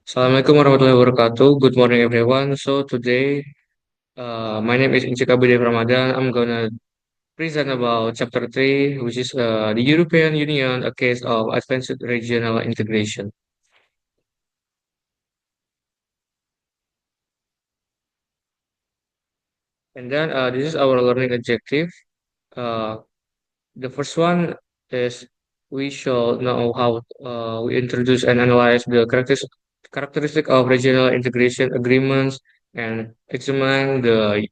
Assalamualaikum warahmatullahi wabarakatuh. Good morning, everyone. So today, my name is Inci Kabudi Ramadan. I'm gonna present about chapter 3, which is the European Union, a case of advanced regional integration. And then this is our learning objective. Uh, the first one is we shall know how we introduce and analyze the characteristic of regional integration agreements and examine the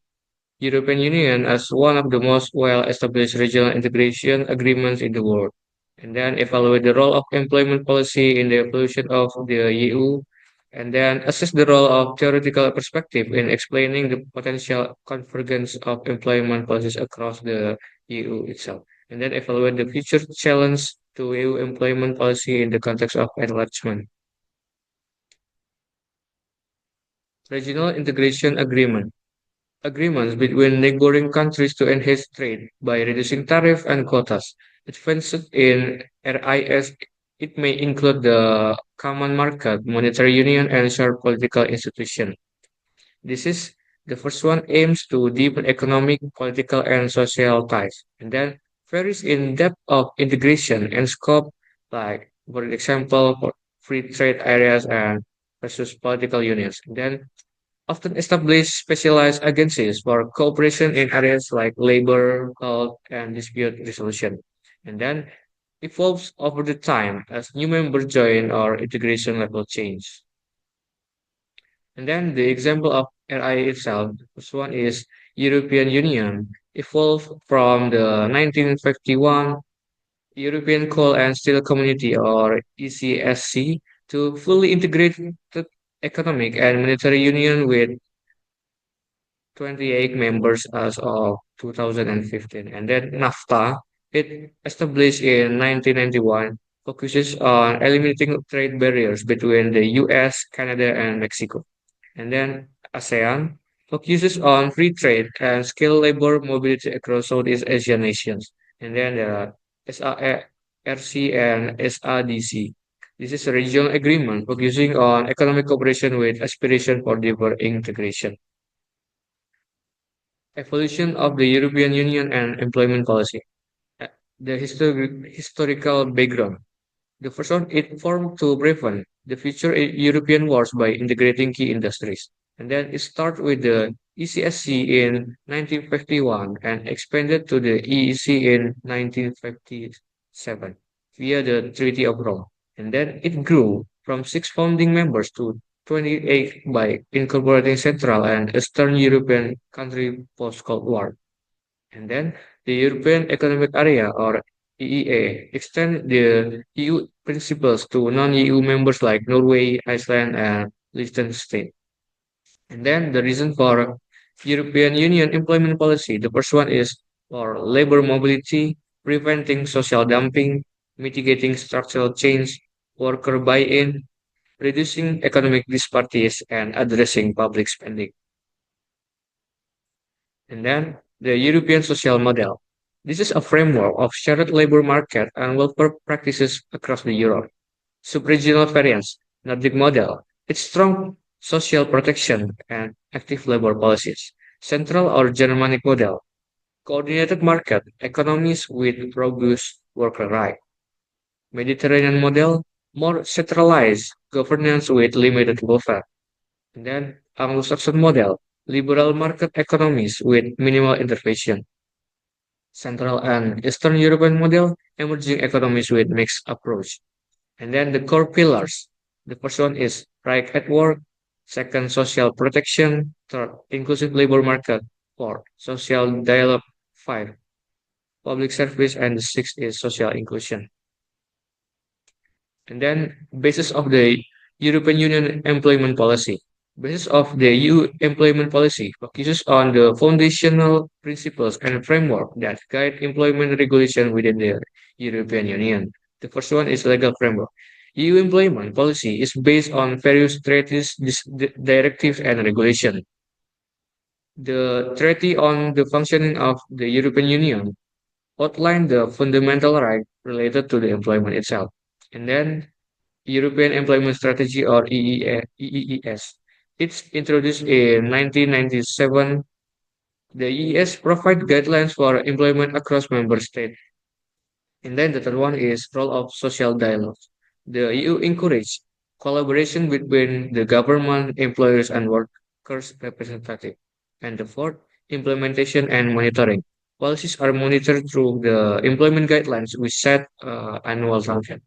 European Union as one of the most well-established regional integration agreements in the world, and then evaluate the role of employment policy in the evolution of the EU, and then assess the role of theoretical perspective in explaining the potential convergence of employment policies across the EU itself, and then evaluate the future challenge to EU employment policy in the context of enlargement. Regional Integration Agreement agreements between neighboring countries to enhance trade by reducing tariff and quotas. Advances in RIS, it may include the common market, monetary union, and shared political institution. This is the first one aims to deepen economic, political, and social ties, and then varies in depth of integration and scope, like for example, for free trade areas and versus political unions. And then often establish specialized agencies for cooperation in areas like labor, health, and dispute resolution, and then evolves over the time as new members join or integration level change. And then the example of RI itself, the first one is European Union, evolved from the 1951 European Coal and Steel Community or ECSC to fully integrated economic and monetary union with 28 members as of 2015. And then NAFTA, it established in 1991, focuses on eliminating trade barriers between the US, Canada, and Mexico. And then ASEAN focuses on free trade and skilled labor mobility across Southeast Asian nations. And then SARC and SADC. This is a regional agreement focusing on economic cooperation with aspiration for deeper integration. Evolution of the European Union and employment policy. Uh, The historical background. The first one, it formed to prevent the future European wars by integrating key industries. And then it started with the ECSC in 1951 and expanded to the EEC in 1957 via the Treaty of Rome. And then it grew from six founding members to 28 by incorporating Central and Eastern European countries post-Cold War. And then the European Economic Area or EEA extend the EU principles to non-EU members like Norway, Iceland, and Liechtenstein. And then the reason for European Union employment policy, the first one is for labor mobility, preventing social dumping, mitigating structural change, worker buy-in, reducing economic disparities, and addressing public spending. And then the European social model. This is a framework of shared labor market and welfare practices across the Europe. Subregional variants, Nordic model. It's strong social protection and active labor policies. Central or Germanic model. Coordinated market economies with robust worker rights. Mediterranean model, more centralized governance with limited welfare. And then Anglo-Saxon model, liberal market economies with minimal intervention. Central and Eastern European model, emerging economies with mixed approach. And then the core pillars. The first one is right at work. Second, social protection. Third, inclusive labor market. Four, social dialogue. Five, public service. And the sixth is social inclusion. And then basis of the European Union employment policy. Basis of the EU employment policy focuses on the foundational principles and framework that guide employment regulation within the European Union. The first one is legal framework. EU employment policy is based on various treaties, directives, and regulation. The Treaty on the Functioning of the European Union outline the fundamental right related to the employment itself. And then European Employment Strategy or EES. It's introduced in 1997. The EES provide guidelines for employment across member states. And then the third one is role of social dialogue. The EU encourage collaboration between the government, employers, and workers' representative. And the fourth, implementation and monitoring. Policies are monitored through the employment guidelines which set annual target.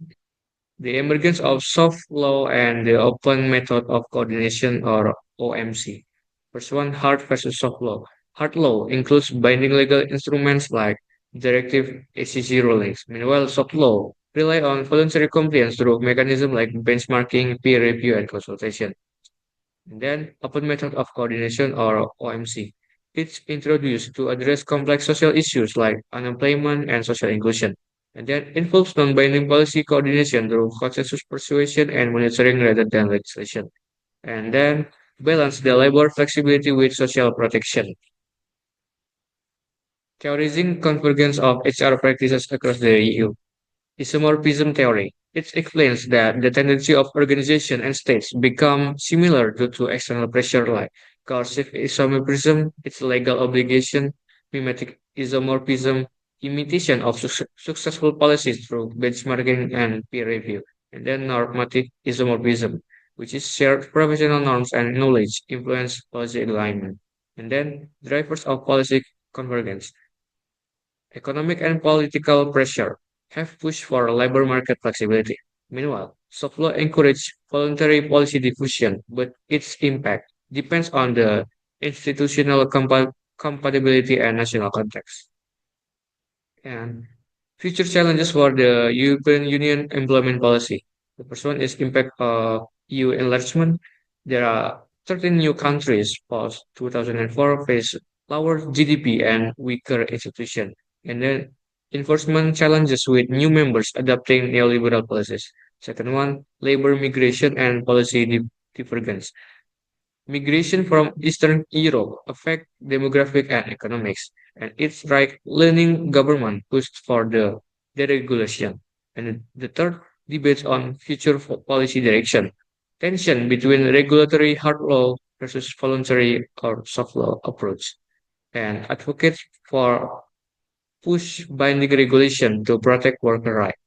The emergence of soft law and the open method of coordination or OMC. First one, hard versus soft law. Hard law includes binding legal instruments like directive ACC rulings. Meanwhile, soft law rely on voluntary compliance through mechanisms like benchmarking, peer review, and consultation. And then open method of coordination or OMC. It's introduced to address complex social issues like unemployment and social inclusion. And then involves non-binding policy coordination through consensus persuasion and monitoring rather than legislation. And then balance the labor flexibility with social protection. Theorizing convergence of HR practices across the EU. Isomorphism theory. It explains that the tendency of organization and states become similar due to external pressure like coercive isomorphism, its legal obligation, mimetic isomorphism, imitation of successful policies through benchmarking and peer review, and then normative isomorphism, which is shared professional norms and knowledge influence policy alignment, and then drivers of policy convergence. Economic and political pressure have pushed for labor market flexibility. Meanwhile, soft law encourages voluntary policy diffusion, but its impact depends on the institutional compatibility and national context. And future challenges for the European Union employment policy. The first one is impact of EU enlargement. There are 13 new countries post 2004 face lower GDP and weaker institutions. And then enforcement challenges with new members adopting neoliberal policies. Second one, labor migration and policy divergence. Migration from Eastern Europe affect demographic and economics, and its right-leaning government pushed for the deregulation. And the third debates on future policy direction, tension between regulatory hard law versus voluntary or soft law approach, and advocates for push binding regulation to protect worker rights.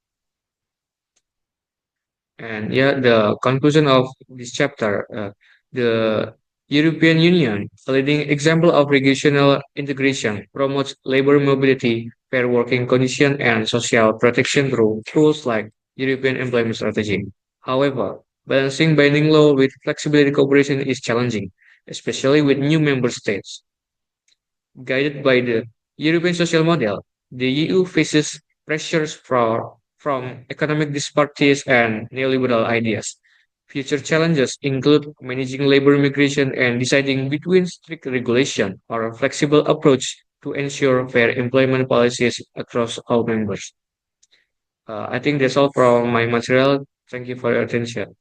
And yeah, the conclusion of this chapter, the European Union, a leading example of regional integration, promotes labor mobility, fair working conditions, and social protection through tools like European Employment Strategy. However, balancing binding law with flexibility cooperation is challenging, especially with new member states. Guided by the European social model, the EU faces pressures from economic disparities and neoliberal ideas. Future challenges include managing labor migration and deciding between strict regulation or a flexible approach to ensure fair employment policies across all members. I think that's all from my material. Thank you for your attention.